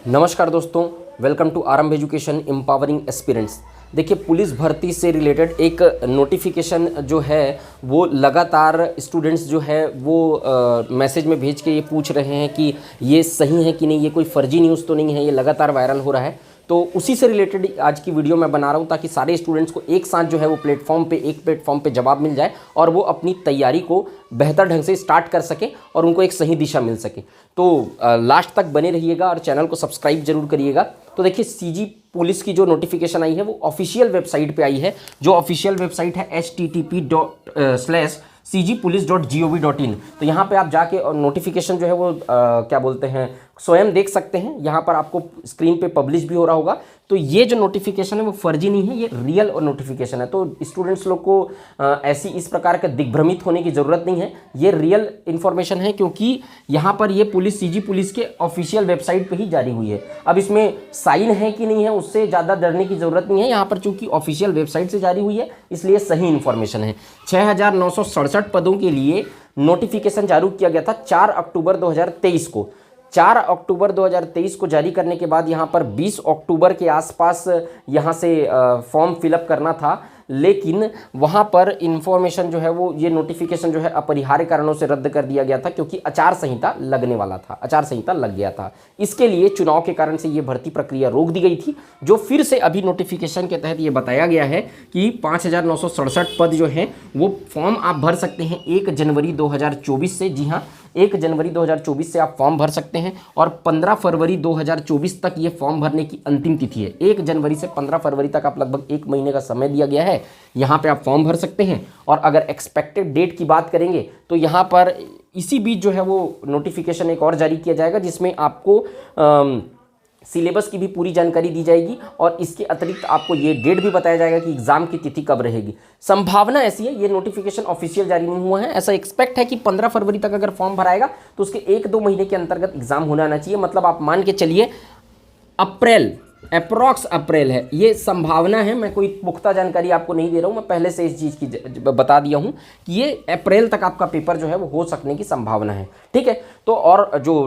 नमस्कार दोस्तों, welcome to आरंभ एजुकेशन एम्पावरिंग एस्पिरेंट्स। देखिए, पुलिस भर्ती से रिलेटेड एक नोटिफिकेशन जो है वो लगातार स्टूडेंट्स जो है वो मैसेज में भेज के ये पूछ रहे हैं कि ये सही है कि नहीं, ये कोई फर्जी न्यूज़ तो नहीं है, ये लगातार वायरल हो रहा है। तो उसी से रिलेटेड आज की वीडियो मैं बना रहा हूँ ताकि सारे स्टूडेंट्स को एक साथ जो है वो एक प्लेटफॉर्म पे जवाब मिल जाए और वो अपनी तैयारी को बेहतर ढंग से स्टार्ट कर सके और उनको एक सही दिशा मिल सके। तो लास्ट तक बने रहिएगा और चैनल को सब्सक्राइब जरूर करिएगा। तो देखिए, सीजी पुलिस की जो नोटिफिकेशन आई है वो ऑफिशियल वेबसाइट पे आई है। जो ऑफिशियल वेबसाइट है http:/cgpolice.gov.in। तो यहाँ पे आप जाके और नोटिफिकेशन जो है वो क्या बोलते हैं स्वयं देख सकते हैं। यहाँ पर आपको स्क्रीन पे पब्लिश भी हो रहा होगा। तो ये जो नोटिफिकेशन है वो फर्जी नहीं है, ये रियल और नोटिफिकेशन है। तो स्टूडेंट्स लोग को ऐसी इस प्रकार का दिग्भ्रमित होने की ज़रूरत नहीं है। ये रियल इन्फॉर्मेशन है क्योंकि यहाँ पर ये पुलिस सीजी पुलिस के ऑफिशियल वेबसाइट पे ही जारी हुई है। अब इसमें साइन है कि नहीं है उससे ज़्यादा डरने की ज़रूरत नहीं है। यहाँ पर चूंकि ऑफिशियल वेबसाइट से जारी हुई है इसलिए सही इन्फॉर्मेशन है। 6,967 पदों के लिए नोटिफिकेशन जारी किया गया था 4 अक्टूबर 2023 को। 4 अक्टूबर 2023 को जारी करने के बाद यहाँ पर 20 अक्टूबर के आसपास यहाँ से फॉर्म फिलअप करना था, लेकिन वहाँ पर इन्फॉर्मेशन जो है वो ये नोटिफिकेशन जो है अपरिहार्य कारणों से रद्द कर दिया गया था क्योंकि आचार संहिता लगने वाला था, आचार संहिता लग गया था। इसके लिए चुनाव के कारण से ये भर्ती प्रक्रिया रोक दी गई थी, जो फिर से अभी नोटिफिकेशन के तहत ये बताया गया है कि 5,967 पद जो हैं वो फॉर्म आप भर सकते हैं 1 जनवरी 2024 से। जी हाँ, 1 जनवरी 2024 से आप फॉर्म भर सकते हैं और 15 फरवरी 2024 तक ये फॉर्म भरने की अंतिम तिथि है। 1 जनवरी से 15 फरवरी तक आप लगभग 1 महीने का समय दिया गया है। यहाँ पे आप फॉर्म भर सकते हैं। और अगर एक्सपेक्टेड डेट की बात करेंगे तो यहाँ पर इसी बीच जो है वो नोटिफिकेशन एक और जारी किया जाएगा जिसमें आपको सिलेबस की भी पूरी जानकारी दी जाएगी और इसके अतिरिक्त आपको ये डेट भी बताया जाएगा कि एग्जाम की तिथि कब रहेगी। संभावना ऐसी है, ये नोटिफिकेशन ऑफिशियल जारी नहीं हुआ है, ऐसा एक्सपेक्ट है कि 15 फरवरी तक अगर फॉर्म भराएगा तो उसके 1-2 महीने के अंतर्गत एग्जाम होना आना चाहिए। मतलब आप मान के चलिए अप्रैल, अप्रॉक्स अप्रैल है, ये संभावना है। मैं कोई पुख्ता जानकारी आपको नहीं दे रहा हूँ, मैं पहले से इस चीज़ की बता दिया हूँ कि ये अप्रैल तक आपका पेपर जो है वो हो सकने की संभावना है। ठीक है, तो और जो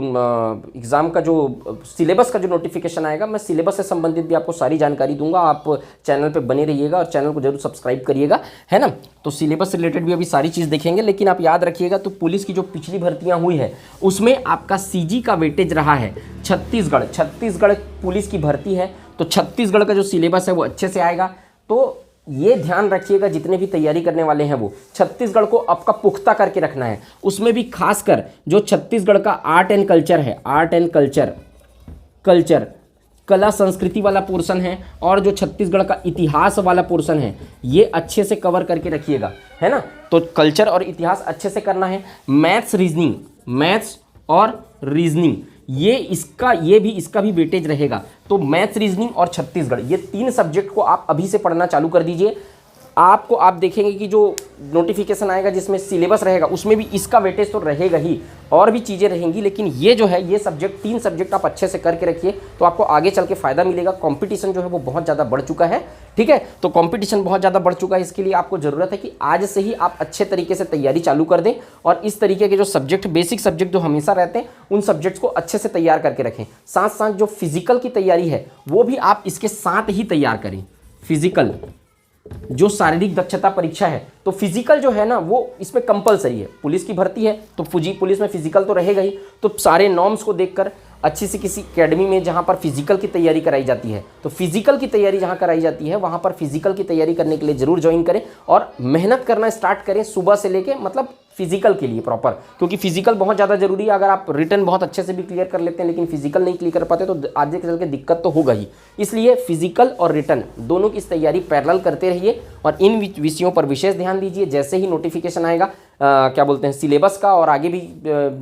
एग्ज़ाम का जो सिलेबस का जो नोटिफिकेशन आएगा, मैं सिलेबस से संबंधित भी आपको सारी जानकारी दूंगा। आप चैनल पे बने रहिएगा और चैनल को जरूर सब्सक्राइब करिएगा, है ना। तो सिलेबस से रिलेटेड भी अभी सारी चीज़ देखेंगे, लेकिन आप याद रखिएगा तो पुलिस की जो पिछली भर्तियाँ हुई है उसमें आपका सीजी का वेटेज रहा है छत्तीसगढ़ पुलिस की भर्ती है। तो छत्तीसगढ़ का जो सिलेबस है वो अच्छे से आएगा। तो ये ध्यान रखिएगा, जितने भी तैयारी करने वाले हैं वो छत्तीसगढ़ को आपका पुख्ता करके रखना है। उसमें भी खासकर जो छत्तीसगढ़ का आर्ट एंड कल्चर है, आर्ट एंड कल्चर कला संस्कृति वाला पोर्शन है और जो छत्तीसगढ़ का इतिहास वाला पोर्शन है, ये अच्छे से कवर करके रखिएगा, है ना। तो कल्चर और इतिहास अच्छे से करना है। मैथ्स और रीजनिंग ये इसका भी वेटेज रहेगा। तो मैथ्स, रीजनिंग और छत्तीसगढ़, ये 3 सब्जेक्ट को आप अभी से पढ़ना चालू कर दीजिए। आप देखेंगे कि जो नोटिफिकेशन आएगा जिसमें सिलेबस रहेगा उसमें भी इसका वेटेज तो रहेगा ही, और भी चीज़ें रहेंगी, लेकिन ये जो है ये सब्जेक्ट 3 सब्जेक्ट आप अच्छे से करके रखिए तो आपको आगे चल के फ़ायदा मिलेगा। कंपटीशन जो है वो बहुत ज़्यादा बढ़ चुका है। ठीक है, तो कंपटीशन बहुत ज़्यादा बढ़ चुका है, इसके लिए आपको ज़रूरत है कि आज से ही आप अच्छे तरीके से तैयारी चालू कर दें और इस तरीके के जो सब्जेक्ट, बेसिक सब्जेक्ट जो हमेशा रहते हैं, उन सब्जेक्ट्स को अच्छे से तैयार करके रखें। साथ साथ जो फिजिकल की तैयारी है वो भी आप इसके साथ ही तैयार करें। फिजिकल जो शारीरिक दक्षता परीक्षा है, तो फिजिकल जो है ना वो इसमें कंपलसरी है। पुलिस की भर्ती है तो पुलिस में फिजिकल तो रहेगा ही। तो सारे नॉर्म्स को देखकर अच्छी से किसी एकेडमी में जहाँ पर फिजिकल की तैयारी कराई जाती है, तो फिजिकल की तैयारी जहाँ कराई जाती है वहाँ पर फिजिकल की तैयारी करने के लिए जरूर ज्वाइन करें और मेहनत करना स्टार्ट करें सुबह से लेके, मतलब फिजिकल के लिए प्रॉपर, क्योंकि फिजिकल बहुत ज़्यादा जरूरी है। अगर आप रिटन बहुत अच्छे से भी क्लियर कर लेते हैं लेकिन फिजिकल नहीं क्लियर कर पाते तो आगे चल के दिक्कत तो होगा ही। इसलिए फिजिकल और रिटन दोनों की तैयारी पैरेलल करते रहिए और इन विषयों पर विशेष ध्यान दीजिए। जैसे ही नोटिफिकेशन आएगा क्या बोलते हैं सिलेबस का और आगे भी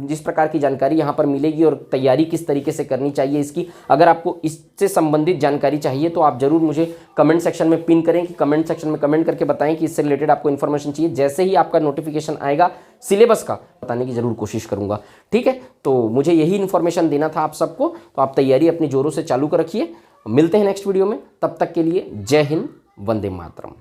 जिस प्रकार की जानकारी यहाँ पर मिलेगी और तैयारी किस तरीके से करनी चाहिए इसकी, अगर आपको इससे संबंधित जानकारी चाहिए तो आप जरूर मुझे कमेंट सेक्शन में पिन करें, कि कमेंट सेक्शन में कमेंट करके बताएं कि इससे रिलेटेड आपको इन्फॉर्मेशन चाहिए। जैसे ही आपका नोटिफिकेशन आएगा सिलेबस का बताने की जरूर कोशिश करूंगा। ठीक है, तो मुझे यही इन्फॉर्मेशन देना था आप सबको, तो आप तैयारी अपनी जोरों से चालू कर रखिए। मिलते हैं नेक्स्ट वीडियो में, तब तक के लिए जय हिंद, वंदे मातरम।